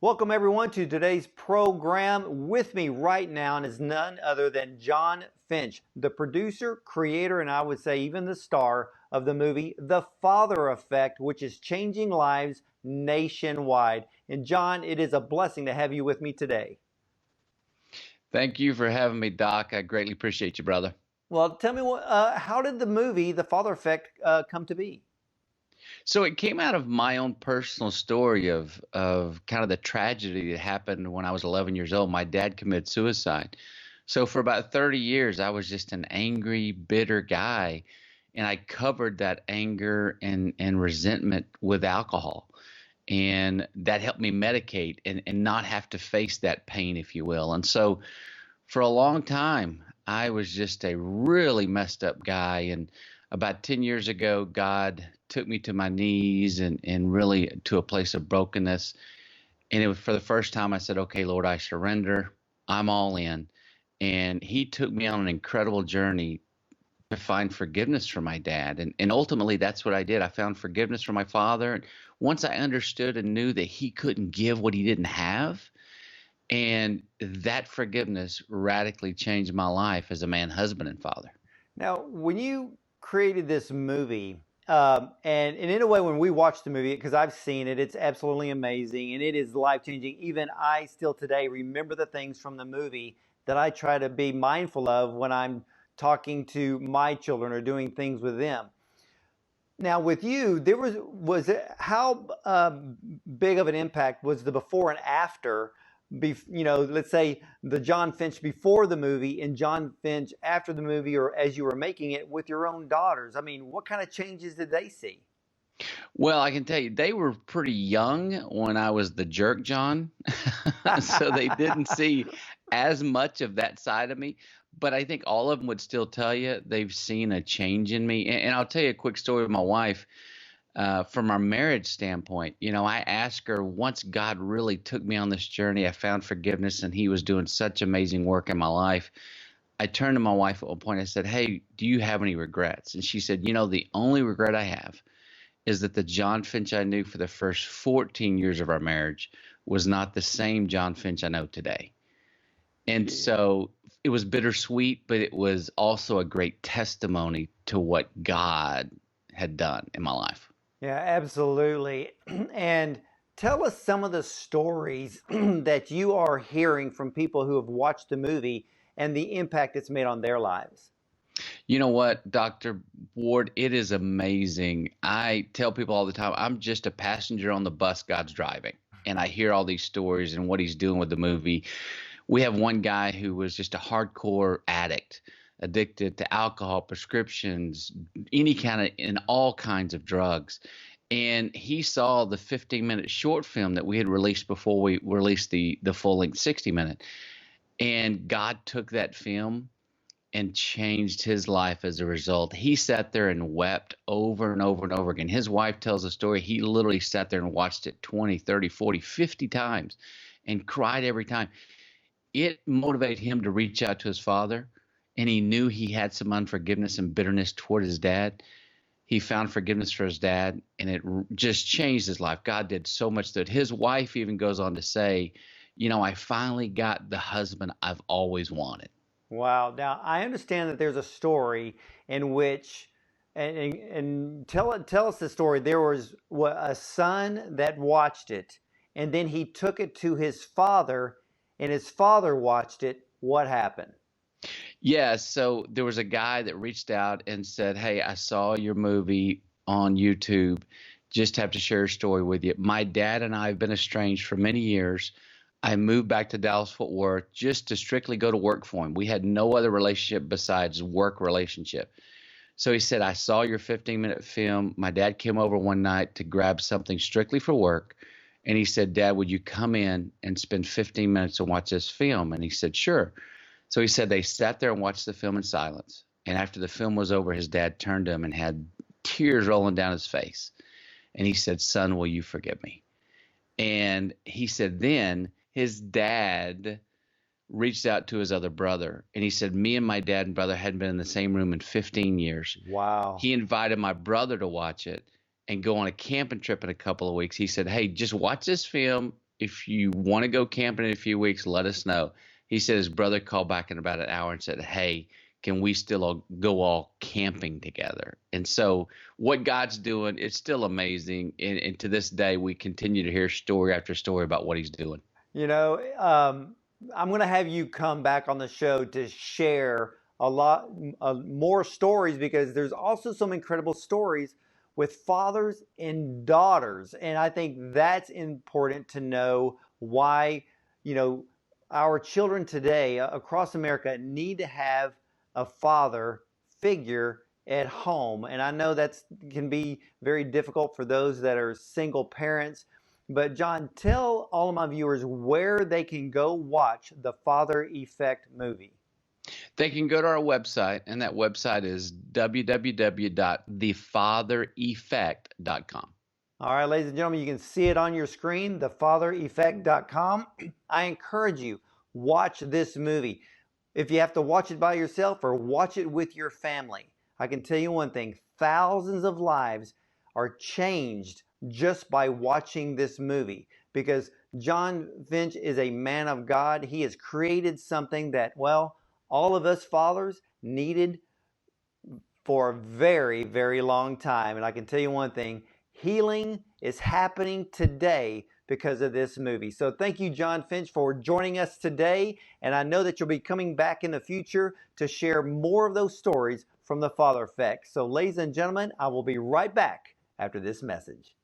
Welcome everyone to today's program. With me right now is none other than John Finch, the producer, creator, and I would say even the star of the movie The Father Effect, which is changing lives nationwide. And John, it is a blessing to have you with me today. Thank you for having me, Doc. I greatly appreciate you, brother. Well, tell me how did the movie The Father Effect come to be? So it came out of my own personal story of kind of the tragedy that happened when I was 11 years old. My dad committed suicide. So for about 30 years, I was just an angry, bitter guy, and I covered that anger and resentment with alcohol. And that helped me medicate and not have to face that pain, if you will. And so for a long time, I was just a really messed up guy. And about 10 years ago, God took me to my knees and really to a place of brokenness. And it was for the first time I said, okay, Lord, I surrender. I'm all in. And He took me on an incredible journey to find forgiveness for my dad. And ultimately, that's what I did. I found forgiveness for my father. And once I understood and knew that he couldn't give what he didn't have, and that forgiveness radically changed my life as a man, husband, and father. Now, when you created this movie, and in a way, when we watch the movie, because I've seen it, it's absolutely amazing and it is life changing. Even I still today remember the things from the movie that I try to be mindful of when I'm talking to my children or doing things with them. Now, with you, there was it, how big of an impact was the before and after? Let's say the John Finch before the movie and John Finch after the movie, or as you were making it with your own daughters. I mean, what kind of changes did they see? Well, I can tell you, they were pretty young when I was the jerk John. So they didn't see as much of that side of me. But I think all of them would still tell you they've seen a change in me. And I'll tell you a quick story of my wife. From our marriage standpoint, I asked her once God really took me on this journey, I found forgiveness and He was doing such amazing work in my life. I turned to my wife at one point. I said, hey, do you have any regrets? And she said, the only regret I have is that the John Finch I knew for the first 14 years of our marriage was not the same John Finch I know today. And so it was bittersweet, but it was also a great testimony to what God had done in my life. Yeah, absolutely. And tell us some of the stories that you are hearing from people who have watched the movie and the impact it's made on their lives. You know what, Dr. Ward, it is amazing. I tell people all the time, I'm just a passenger on the bus God's driving. And I hear all these stories and what He's doing with the movie. We have one guy who was just a hardcore addict, addicted to alcohol, prescriptions, any kind of, and all kinds of drugs. And he saw the 15-minute short film that we had released before we released the full-length 60-minute. And God took that film and changed his life as a result. He sat there and wept over and over and over again. His wife tells a story. He literally sat there and watched it 20, 30, 40, 50 times and cried every time. It motivated him to reach out to his father, and he knew he had some unforgiveness and bitterness toward his dad. He found forgiveness for his dad, and it just changed his life. God did so much that his wife even goes on to say, I finally got the husband I've always wanted. Wow. Now, I understand that there's a story in which, and tell us the story. There was a son that watched it, and then he took it to his father, and his father watched it. What happened? Yeah, so there was a guy that reached out and said, hey, I saw your movie on YouTube. Just have to share a story with you. My dad and I have been estranged for many years. I moved back to Dallas-Fort Worth just to strictly go to work for him. We had no other relationship besides work relationship. So he said, I saw your 15-minute film. My dad came over one night to grab something strictly for work. And he said, Dad, would you come in and spend 15 minutes and watch this film? And he said, sure. So he said they sat there and watched the film in silence. And after the film was over, his dad turned to him and had tears rolling down his face. And he said, son, will you forgive me? And he said then his dad reached out to his other brother. And he said, me and my dad and brother hadn't been in the same room in 15 years. Wow. He invited my brother to watch it and go on a camping trip in a couple of weeks. He said, hey, just watch this film if you want to go camping in a few weeks, let us know. He said his brother called back in about an hour and said, hey, can we still go all camping together? And so what God's doing, it's still amazing. And to this day, we continue to hear story after story about what he's doing. You know, I'm going to have you come back on the show to share a lot more stories, because there's also some incredible stories with fathers and daughters. And I think that's important to know why, you know, our children today across America need to have a father figure at home. And I know that can be very difficult for those that are single parents. But John, tell all of my viewers where they can go watch the Father Effect movie. They can go to our website, and that website is www.thefathereffect.com. All right, ladies and gentlemen, you can see it on your screen, thefathereffect.com. I encourage you, watch this movie. If you have to watch it by yourself or watch it with your family, I can tell you one thing, thousands of lives are changed just by watching this movie, because John Finch is a man of God. He has created something that, well, all of us fathers needed for a very, very long time. And I can tell you one thing, healing is happening today because of this movie. So thank you, John Finch, for joining us today. And I know that you'll be coming back in the future to share more of those stories from the Father Effect. So ladies and gentlemen, I will be right back after this message.